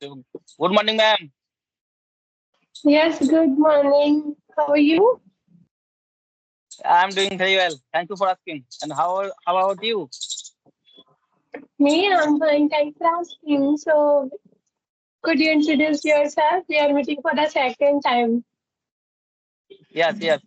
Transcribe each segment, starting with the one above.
So, good morning, ma'am. Yes, good morning. How are you? I'm doing very well. Thank you for asking. And how about you? Me, I'm fine. Thanks for asking. So, could you introduce yourself? We are meeting for the second time. Yes, yes,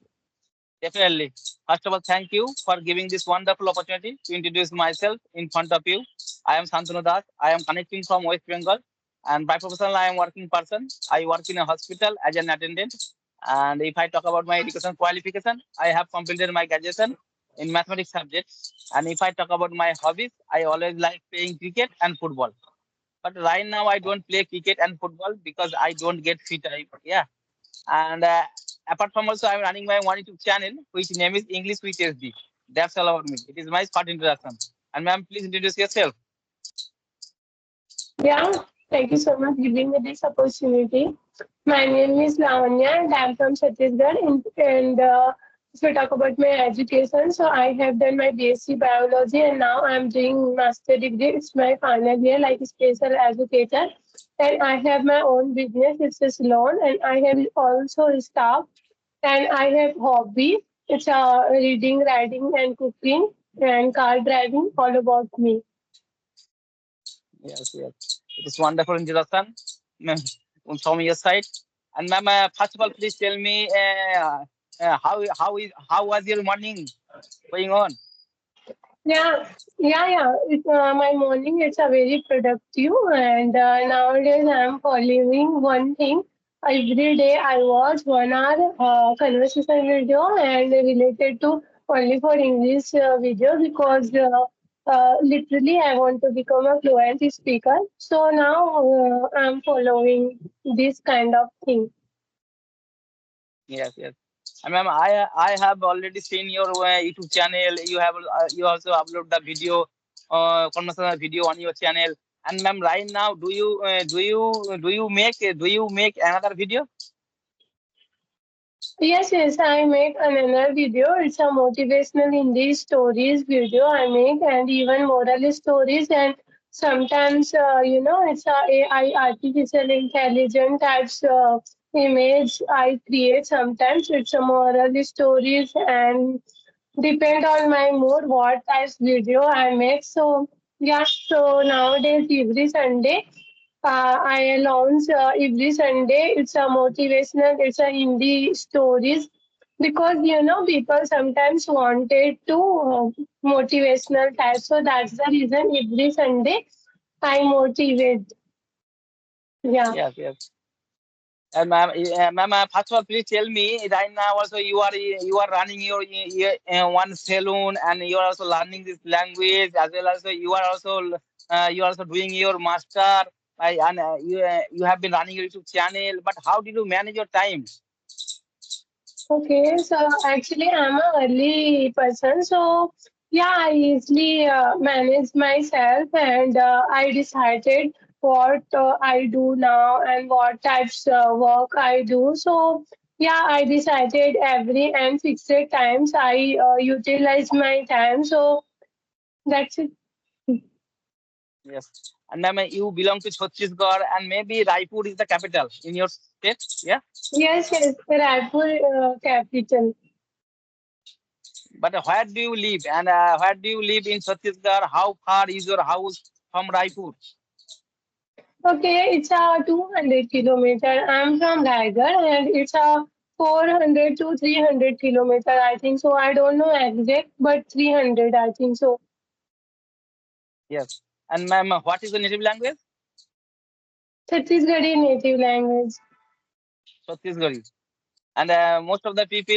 definitely. First of all, thank you for giving this wonderful opportunity to introduce myself in front of you. I am Santanu Das. I am connecting from West Bengal, and by professional, I am working person. I work in a hospital as an attendant. And if I talk about my education qualification, I have completed my graduation in mathematics subject. And if I talk about my hobbies, I always like playing cricket and football. But right now, I don't play cricket and football because I don't get free time. Yeah. And apart from also, I'm running my one YouTube channel, which name is English with SD. That's all about me. It is my short introduction. And ma'am, please introduce yourself. Yeah, thank you so much for giving me this opportunity. My name is Lavanya and I'm from Chhattisgarh. And if we talk about my education, so I have done my BSc Biology and now I'm doing Master degree. It's my final year, like a special educator. And I have my own business, it's a salon, and I have also a staff and I have hobby. It's reading, writing, and cooking and car driving. All about me. Yes, yes. It is wonderful introduction ma'am, from your side. And ma'am, first of all, please tell me how was your morning going on? Yeah. My morning it's a very productive, and nowadays I'm following one thing. Every day I watch 1 hour conversation video and related to only for English video because literally I want to become a fluent speaker. So now I'm following this kind of thing. Yes, yes. And ma'am, I have already seen your YouTube channel. You also upload the video, conversational video on your channel. And ma'am, right now, do you make another video? Yes, I make another video. It's a motivational Hindi stories video I make, and even moral stories. And sometimes, it's a AI artificial intelligence types image I create. Sometimes it's a moral stories and depend on my mood what types video I make. So yeah, so nowadays every Sunday. I launch every Sunday. It's a motivational, it's a Hindi stories because people sometimes wanted to motivational type. So that's the reason every Sunday I motivate. Yeah. Yes, yes. And ma'am, first of all, please tell me right now. Also, you are running your one saloon, and you are also learning this language as well as you are also doing your master. And you have been running your YouTube channel. But how did you manage your time? Okay, so actually, I'm a early person, so yeah, I easily manage myself, and I decided what I do now and what types work I do. So yeah, I decided every and fixed times I utilize my time. So that's it. Yes. And ma'am, you belong to Chhattisgarh, and maybe Raipur is the capital in your state. Yeah. Yes, Raipur capital. But where do you live? And where do you live in Chhattisgarh? How far is your house from Raipur? Okay, it's a 200 kilometer. I'm from Raigad and it's a 400 to 300 kilometer, I think so. I don't know exact, but 300, I think so. Yes. And ma'am, what is the native language? Chhattisgarhi native language. Chhattisgarh. And most of the people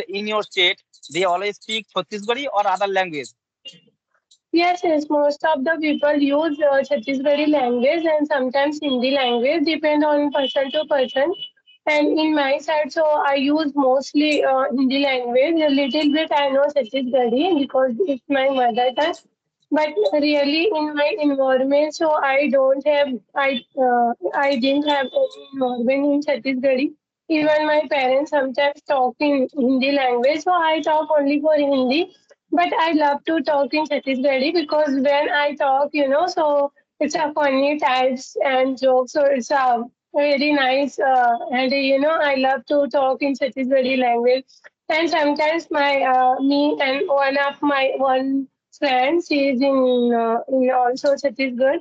in your state, they always speak Chhattisgarhi or other language. Yes, most of the people use Chhattisgarhi language and sometimes Hindi language, depend on person to person. And in my side, so I use mostly Hindi language. A little bit I know Chhattisgarhi because it's my mother tongue. But really, in my environment, so I didn't have any environment in Chhattisgarhi. Even my parents sometimes talk in Hindi language, so I talk only for Hindi, but I love to talk in Chhattisgarhi because when I talk, so it's a funny types and jokes. So it's a very nice. And I love to talk in Chhattisgarhi language. And sometimes me and one of my one friends, she is in also Chhattisgarh.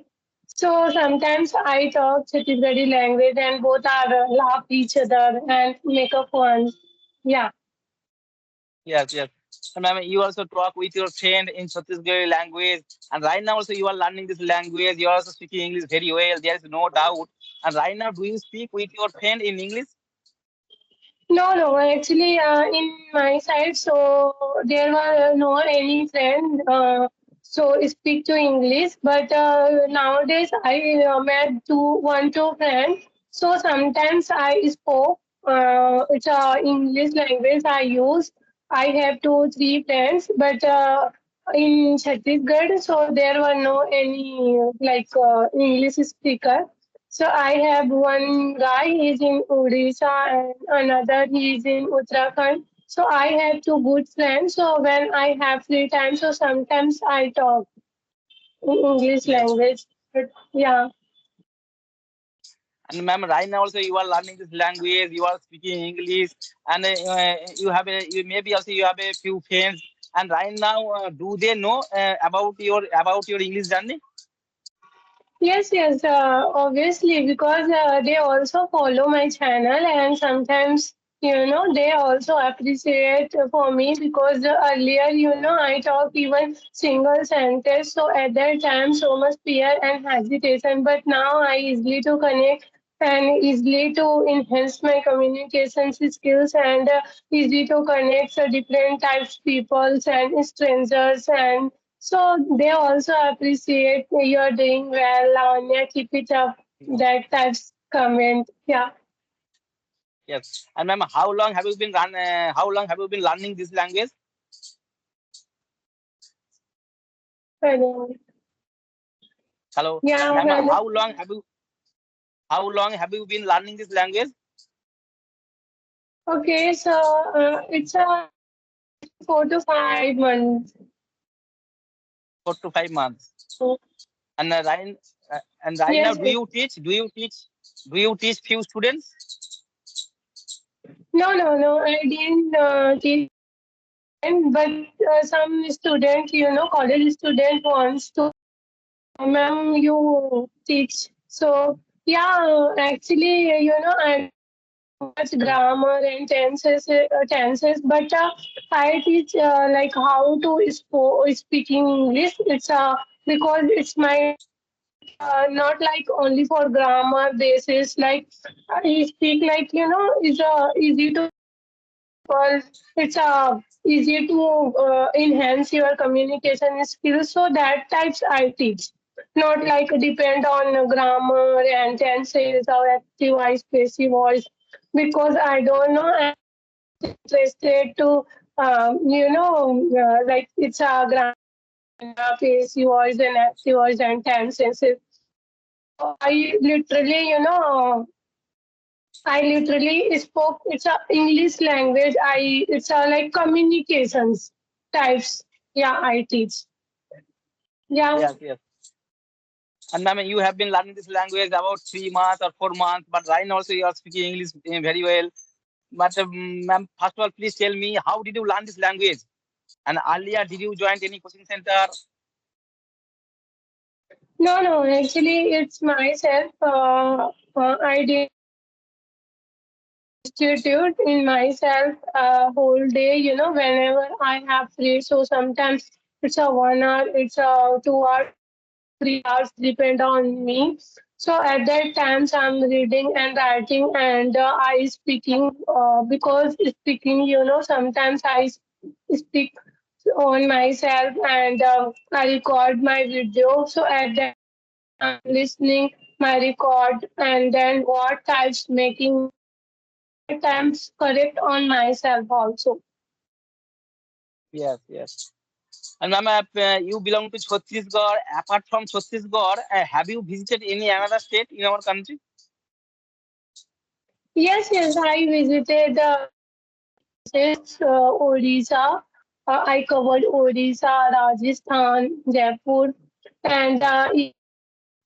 So sometimes I talk Chhattisgarhi language and both are laugh each other and make a fun. Yeah. Yes, yes. And ma'am, you also talk with your friend in Chhattisgarhi language, and right now also you are learning this language. You are also speaking English very well. There is no doubt. And right now, do you speak with your friend in English? No, no, actually, in my side, so there were no any friend, so speak to English. But nowadays, I met two friends. So sometimes I spoke. It's a English language I use. I have two, three friends, but in Chhattisgarh, so there were no any like English speaker. So I have one guy, he's in Odisha, and another he's in Uttarakhand. So I have two good friends. So when I have free time, so sometimes I talk in English Yes. language. But yeah, And ma'am, right now also you are learning this language. You are speaking English, and you maybe also you have a few friends. And right now, do they know about your English journey? yes, yes, obviously, because they also follow my channel, and sometimes, they also appreciate for me because earlier, I talk even single sentence, so at that time, so much fear and hesitation, but now I easily to connect and easily to enhance my communication skills and easy to connect different types of people and strangers and so they also appreciate you're doing well, Lavanya. Keep it up. That types comment. Yeah. Yes. And ma'am, how long have you been learning this language? Hello. Hello, Yeah. ma'am. Hello. How long have you been learning this language? Okay. So it's 4 to 5 months. 4 to 5 months. So, And right now, yes. Yes. do you teach few students? No. No. No. I didn't teach student, but some student, college student wants to. Ma'am, you teach. So yeah. Actually, I much grammar and tenses, but I teach like how to speaking English. It's because it's my job, but not like only for grammar basis. Like I speak like is easy to people. It's easy to enhance your communication skills. So that types I teach. Not like depend on grammar and tenses or active voice, passive voice, because I don't know. I'm interested to, like it's a grammar and passive voice and active voice and tenses. So I literally spoke. It's a English language. It's a like communications types. Yeah, I teach. Yeah. Yes, yes. And ma'am, you have been learning this language about 3 months or 4 months, but right now also you are speaking English very well. But ma'am, first of all, please tell me how did you learn this language? And earlier, did you join any coaching center? No, no. Actually, it's myself. I did institute in myself whole day. Whenever I have free. So sometimes it's a 1 hour. It's a 2 hours. 3 hours depend on me. So at that times I'm reading and writing and I speaking because speaking sometimes speak on myself and I record my video. So at that time I'm listening my record and then what types making mistake. So at that times correct on myself also. Yes, yes. And ma'am, you belong to Chhattisgarh. Apart from Chhattisgarh, have you visited any another state in our country? Yes, yes, I visited places, Odisha. I covered Odisha, Rajasthan, Jaipur, and even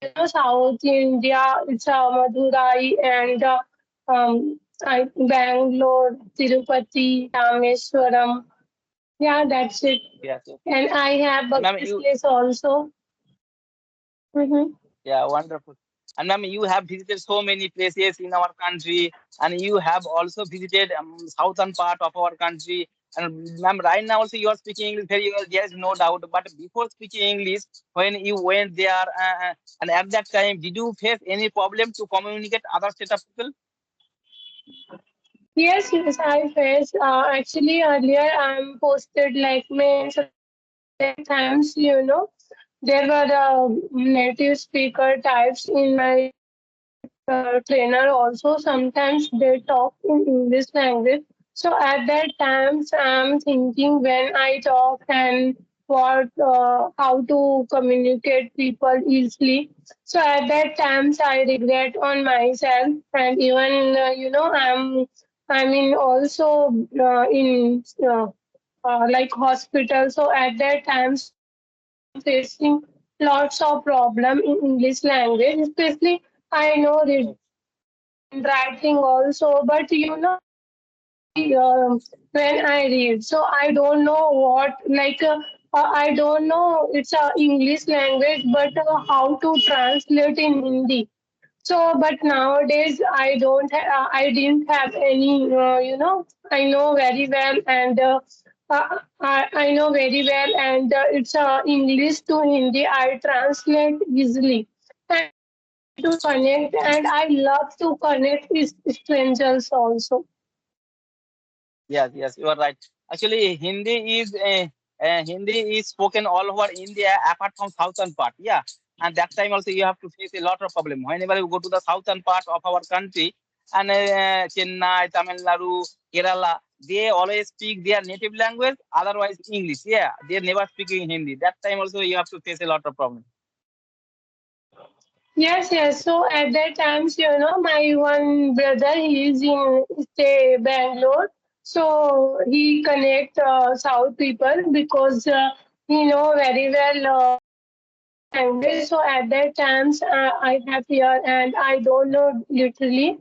Bihar. South India, it's Madurai and Bangalore, Tirupati, Rameswaram. Yeah, that's it. Yes, yes. And I have And ma'am, bucket you list also. Mm-hmm. yeah, wonderful. And ma'am, you have visited so many places in our country, and you have also visited southern part of our country. And ma'am, right now also you are speaking English very well. There is no doubt. But before speaking English, when you went there, and at that time, did you face any problem to communicate other set of people? Yes, yes, I face. Actually, earlier I'm posted like me. So at that times, there were native speaker types in my trainer also. Sometimes they talk in English language. So at that times, I'm thinking when I talk and how to communicate people easily. So at that times, I regret on myself, and even I mean also in like hospital. So at that times also I'm facing lots of problem in English language, especially I know reading and writing also, but especially when I read, so I don't know what I don't know it's a English language, but how to translate in Hindi. So, but nowadays I didn't have any, I know very well and I know very well and it's English to Hindi. I translate easily and I try to connect and I love to connect with strangers also. Yes, yes, you are right. Actually, Hindi is spoken all over India apart from southern part. Yeah, and that time also you have to face a lot of problem. Whenever you go to the southern part of our country and Chennai, Tamil Nadu, Kerala, they always speak their native language. Otherwise, English. Yeah, they never speak in Hindi. That time also you have to face a lot of problem. Yes, yes. So at that times, my one brother, he is in stay Bangalore. So he connect South people because he know very well English language. So at that times, I have here and I don't know literally,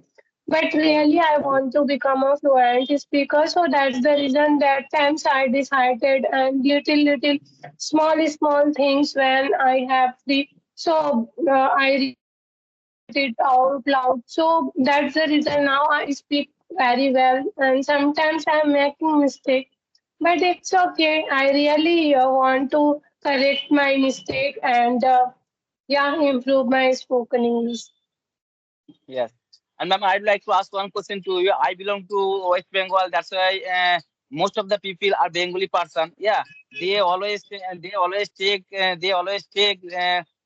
but really I want to become a fluent speaker. So that's the reason that times I decided and little small things when I have free. So I write it out loud. So that's the reason now I speak very well. And sometimes I'm making mistake, but it's okay. I really want to correct my mistake and yeah, improve my spoken English. Yes. And ma'am, I'd like to ask one question to you. I belong to West Bengal. That's why most of the people are Bengali person. Yeah, they always take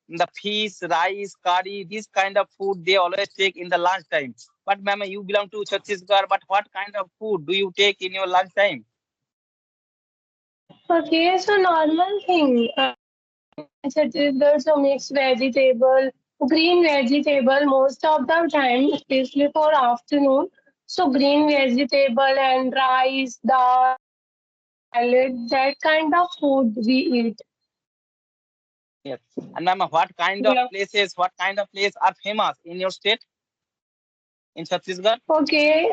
the fish, rice, curry, this kind of food. They always take in the lunch time. But ma'am, you belong to Chhattisgarh. But what kind of food do you take in your lunch time? Okay, so normal thing. There's a mixed vegetable, green vegetable most of the time, especially for afternoon. So green vegetable and rice, dal, salad, that kind of food we eat. Yes. And ma'am, Yeah. what kind of place are famous in your state in Chhattisgarh? Okay.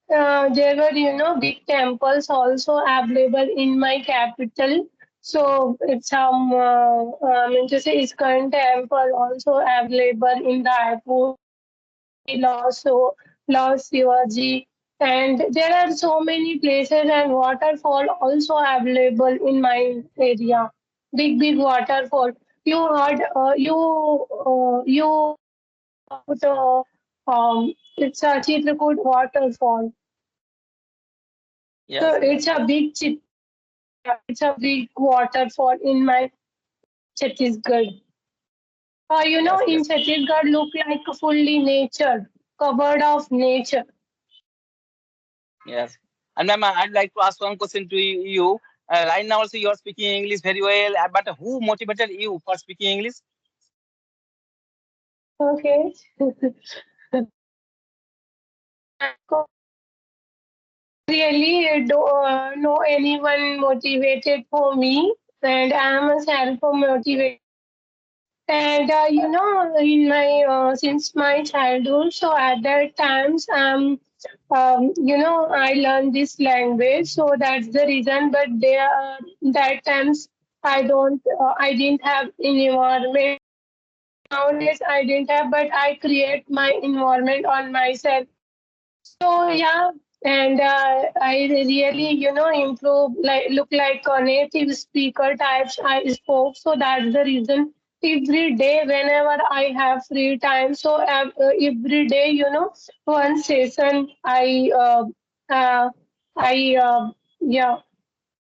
There were, big temples also available in my capital. So it's I mean to say, ISKCON temple also available in Raipur, fluently.Also, Lord Shivaji, and there are so many places and waterfall also available in my area. Big waterfall. You heard about it's a Chitrakoot waterfall. So Yes. it's a yeah, it's a big waterfall in my Chhattisgarh. Yes. In Yes. Chhattisgarh look like fully nature, covered of nature. Yes. And ma'am, I'd like to ask one question to you. Right now, also, you're speaking English very well, but who motivated you for speaking English? Okay. I really don't know anyone motivated for me, and I am a self motivated. And in my since my childhood, so at that times, I learned this language, so that's the reason. But there, that times I didn't have environment. Nowadays, I didn't have, but I create my environment on myself. So yeah, and I really, improve, like look like a native speaker types I spoke. So that's the reason. Every day, whenever I have free time, so every day, one session uh, I yeah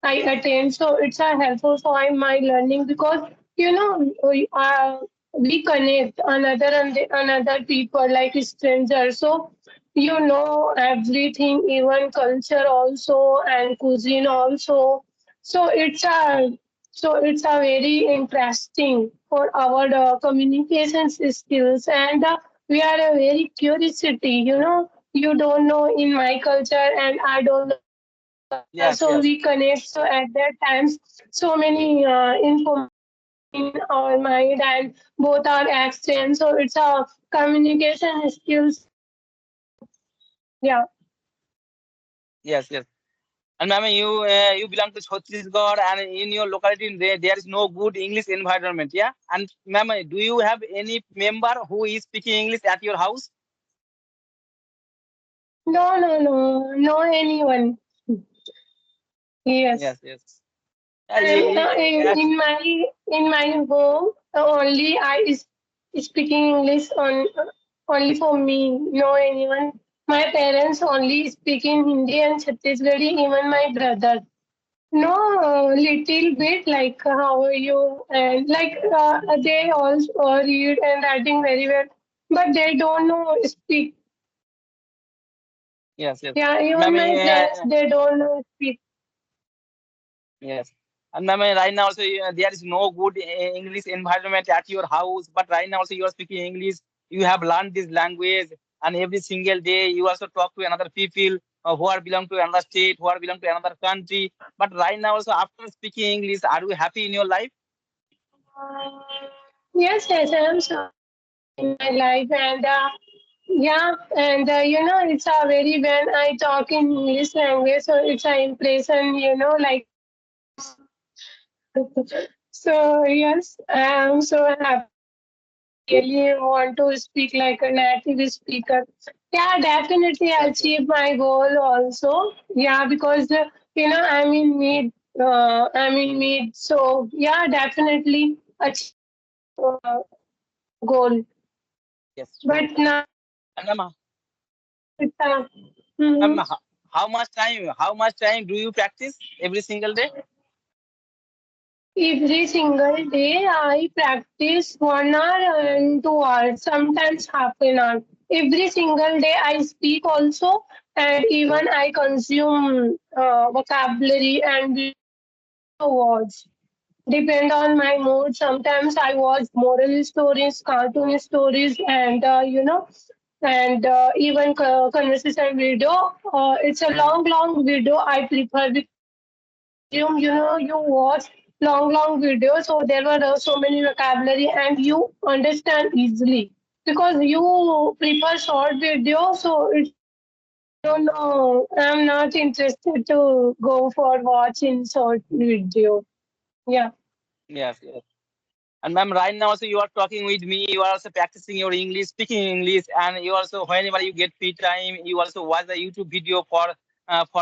I attend. So it's a helpful for my learning because we connect another people like strangers. So everything, even culture also and cuisine also. So it's a very interesting for our communication skills, and we are a very curiosity. You don't know in my culture, and I don't know in your culture, Yes, so yes, we connect. So at that times, so many information in our mind, and both are exchange. So it's a communication skills also. Yeah. yes, yes. And ma'am, you belong to Chhattisgarh, and in your locality there is no good English environment. Yeah. And ma'am, do you have any member who is speaking English at your house? No, no, no, no anyone. Yes. Yes, yes. Yeah, In my home, only I is speaking English on only for me. No anyone. My parents only speaking Hindi and Chhattisgarhi. Even my brother. No, little bit like how are you, and like they also read and writing very well, but they don't know speak. yes, yes. Yeah, even Ma'am, my friends they don't know speak. yes. And ma'am, right now also there is no good English environment at your house, but right now also you are speaking English. You have learned this language, and every single day you also talk to another people who are belong to another state, who are belong to another country. But right now also after speaking English, are you happy in your life? Yes, yes, I am so happy in my life, and yeah, and it's a very when I talk in English language, so it's an impression, like others. So yes, I am so happy, and I really want to speak like a native speaker. Yeah, definitely Yes, yes, achieve my goal also. Yeah, because I'm in mid. So yeah, definitely achieve my goal. yes, true. But now And ma'am, it's a ma'am, mhm. how much time do you practice every single day? Every single day I practice 1 hour and 2 hours, sometimes half an hour. Every single day I speak also, and even I consume vocabulary and video. I also watch. Depend on my mood. Sometimes I watch moral stories, cartoon stories, and and even conversation video. It's a long video I prefer because I consume. You watch long videos, so there were so many vocabulary, and you understand easily because you prefer short video. So it's I don't know. I'm not interested to go for watching short video. Yeah. Yes, yes. And ma'am, right now also you are talking with me. You are also practicing your English, speaking English, and you also whenever you get free time, you also watch the YouTube video for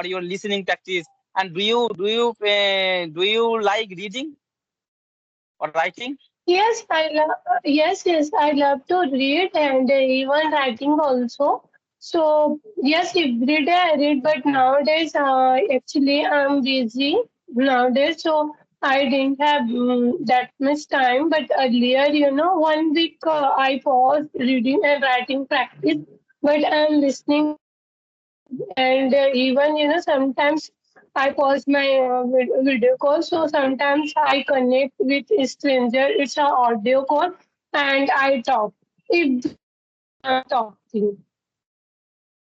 your listening practice. And do you like reading or writing? Yes, yes, I love to read and even writing also. So yes, every day I read, but nowadays actually I'm busy nowadays, so I didn't have that much time. But earlier, 1 week I paused reading and writing practice, but I'm listening and even sometimes I pause my video call, so sometimes I connect with a stranger. It's an audio call, and I talk every day I'm talking.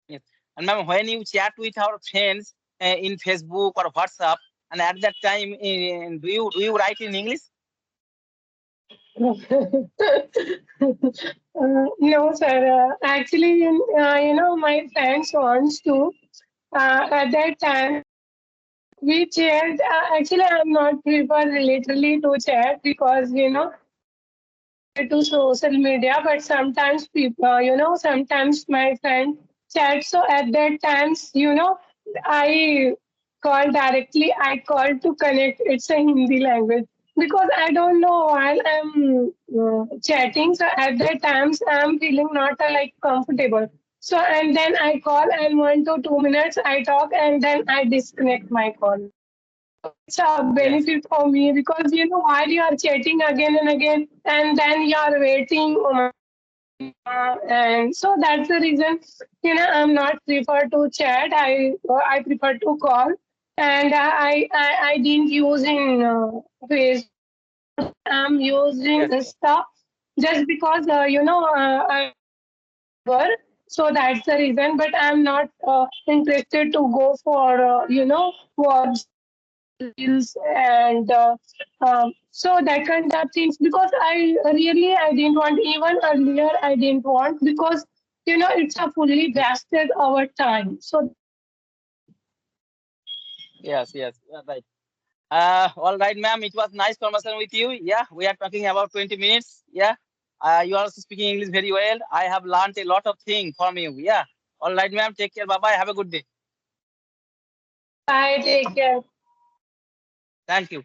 Yes. And ma'am, when you chat with our friends in Facebook or WhatsApp, and at that time, do you write in English? No, sir. Actually, my friends wants to. At that time, we chat. Actually, I'm not prefer literally to chat because I'm not addicted to social media. But sometimes people, sometimes my friend chat. So at that times, I call directly. I call to connect. It's a Hindi language because I don't know while I'm chatting. So at that times, I'm feeling not like comfortable. So and then I call and 1 to 2 minutes I talk and then I disconnect my call. So it's a Yes. benefit for me because while you are chatting again and again and then you are waiting, oh my god, and so that's the reason I'm not prefer to chat. I prefer to call, and I didn't use in Facebook. Mostly I'm using Yes. Yes. Insta just because I'm a YouTuber, so that's the reason. But I'm not interested to go for watch reels and so that kind of things because I didn't want even earlier I didn't want because it's a fully wasted our time. So that's the reason. Yes. Yes. Yeah, right. All right, ma'am. It was nice conversation with you. Yeah, we are talking about 20 minutes. Yeah. You are also speaking English very well. I have learned a lot of things from you. Yeah. All right, ma'am. Take care. Bye bye. Have a good day. Bye. Take care. Thank you.